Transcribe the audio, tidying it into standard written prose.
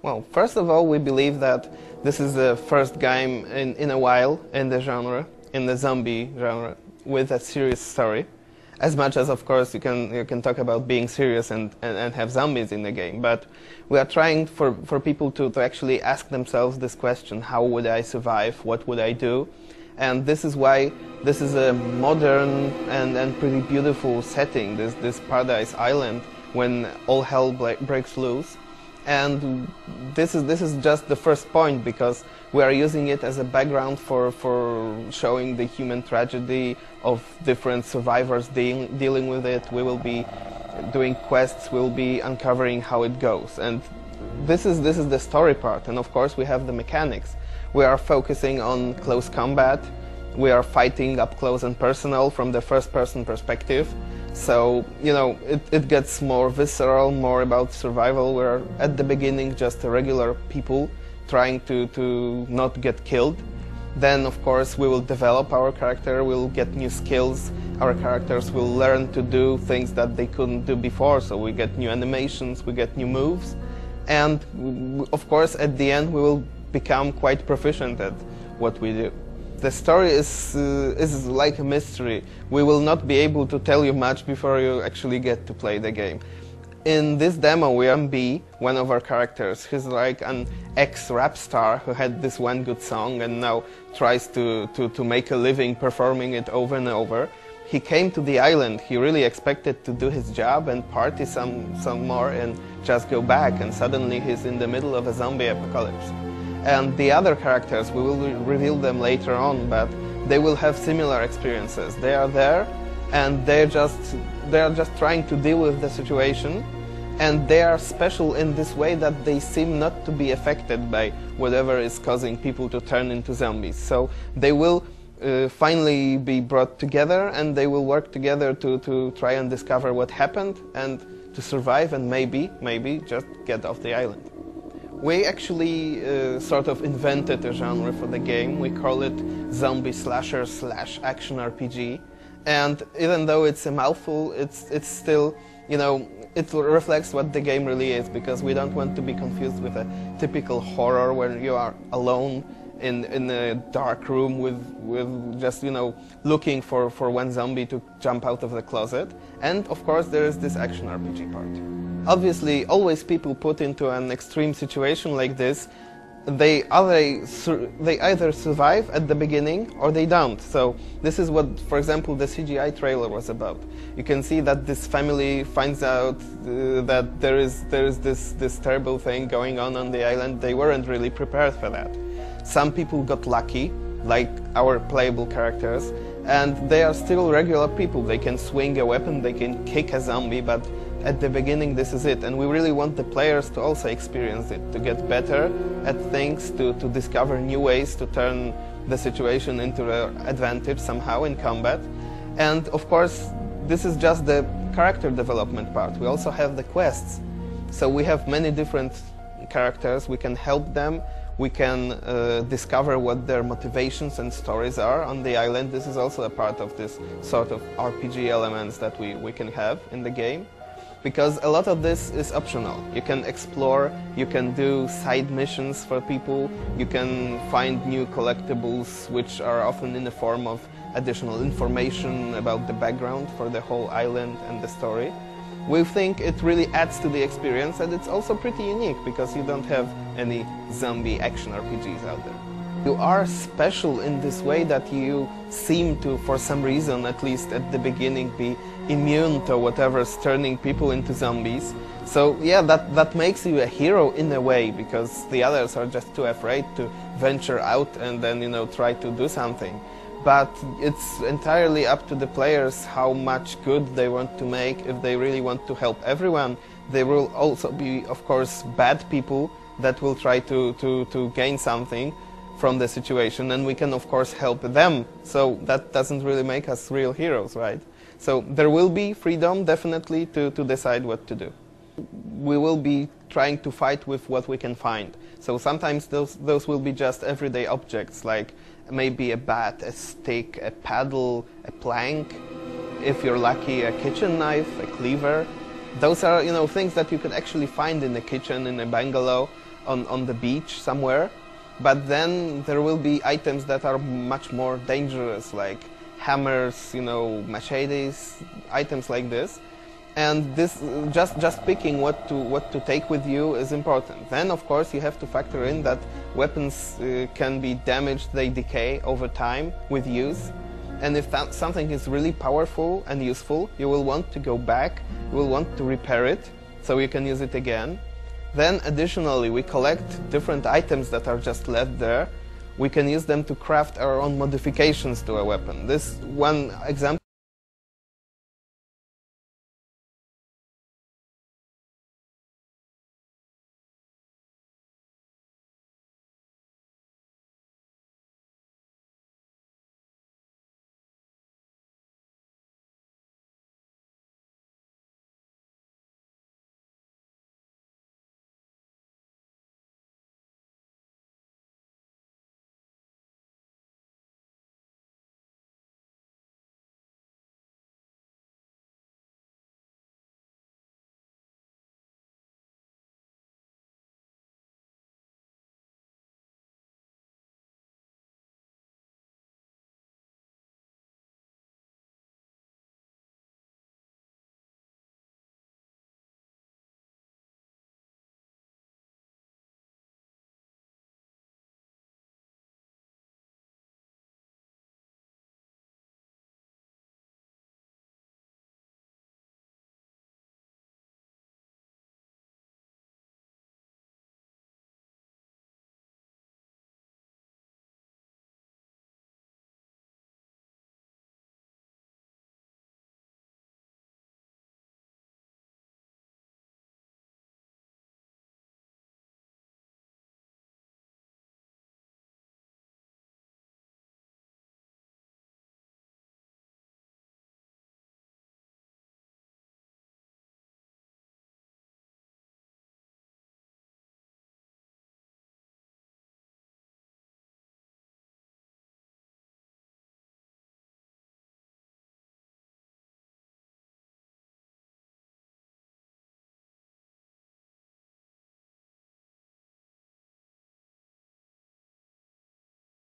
Well, first of all, we believe that this is the first game in a while in the genre, in the zombie genre, with a serious story. As much as, of course, you can talk about being serious and have zombies in the game, but we are trying for people to actually ask themselves this question: how would I survive? What would I do? And this is why this is a modern and pretty beautiful setting, this Paradise Island, when all hell breaks loose. And this is just the first point, because we are using it as a background for showing the human tragedy of different survivors dealing with it. We will be doing quests, we will be uncovering how it goes. And this is the story part, and of course we have the mechanics. We are focusing on close combat, we are fighting up close and personal from the first person perspective. So, you know, it gets more visceral, more about survival. We're at the beginning just regular people trying to not get killed. Then, of course, we will develop our character, we'll get new skills. Our characters will learn to do things that they couldn't do before, so we get new animations, we get new moves. And, of course, at the end we will become quite proficient at what we do. The story is like a mystery. We will not be able to tell you much before you actually get to play the game. In this demo we have B, one of our characters. He's like an ex-rap star who had this one good song and now tries to make a living performing it over and over. He came to the island, he really expected to do his job and party some more and just go back, and suddenly he's in the middle of a zombie apocalypse. And the other characters, we will reveal them later on, but they will have similar experiences. They are there, and they are just trying to deal with the situation, and they are special in this way that they seem not to be affected by whatever is causing people to turn into zombies. So they will finally be brought together, and they will work together to try and discover what happened and to survive and maybe just get off the island. We actually sort of invented a genre for the game. We call it zombie slasher / action RPG. And even though it's a mouthful, it's still, you know, it reflects what the game really is, because we don't want to be confused with a typical horror where you are alone in a dark room with just, you know, looking for one zombie to jump out of the closet. And of course there is this action RPG part. Obviously, always people put into an extreme situation like this, they either survive at the beginning or they don't. So this is what, for example, the CGI trailer was about. You can see that this family finds out that there is this terrible thing going on the island. They weren't really prepared for that. Some people got lucky, like our playable characters, and they are still regular people. They can swing a weapon, they can kick a zombie, but at the beginning this is it. And we really want the players to also experience it, to get better at things, to discover new ways to turn the situation into their advantage somehow in combat. And of course, this is just the character development part. We also have the quests. So we have many different characters, we can help them. We can discover what their motivations and stories are on the island. This is also a part of this sort of RPG elements that we can have in the game. Because a lot of this is optional. You can explore, you can do side missions for people, you can find new collectibles which are often in the form of additional information about the background for the whole island and the story. We think it really adds to the experience, and it's also pretty unique because you don't have any zombie action RPGs out there. You are special in this way that you seem to, for some reason, at least at the beginning, be immune to whatever's turning people into zombies. So yeah, that makes you a hero in a way, because the others are just too afraid to venture out and then, you know, try to do something. But it's entirely up to the players how much good they want to make. If they really want to help everyone, there will also be, of course, bad people that will try to gain something from the situation, and we can, of course, help them. So that doesn't really make us real heroes, right? So there will be freedom, definitely, to decide what to do. We will be trying to fight with what we can find. So sometimes those will be just everyday objects, like maybe a bat, a stick, a paddle, a plank, if you're lucky, a kitchen knife, a cleaver. Those are, you know, things that you could actually find in the kitchen, in a bungalow. on the beach somewhere, but then there will be items that are much more dangerous, like hammers, you know, machetes, items like this. And this just picking what to take with you is important. Then, of course, you have to factor in that weapons can be damaged; they decay over time with use. And if something is really powerful and useful, you will want to go back. You will want to repair it so you can use it again. Then, additionally, we collect different items that are just left there. We can use them to craft our own modifications to a weapon. This one example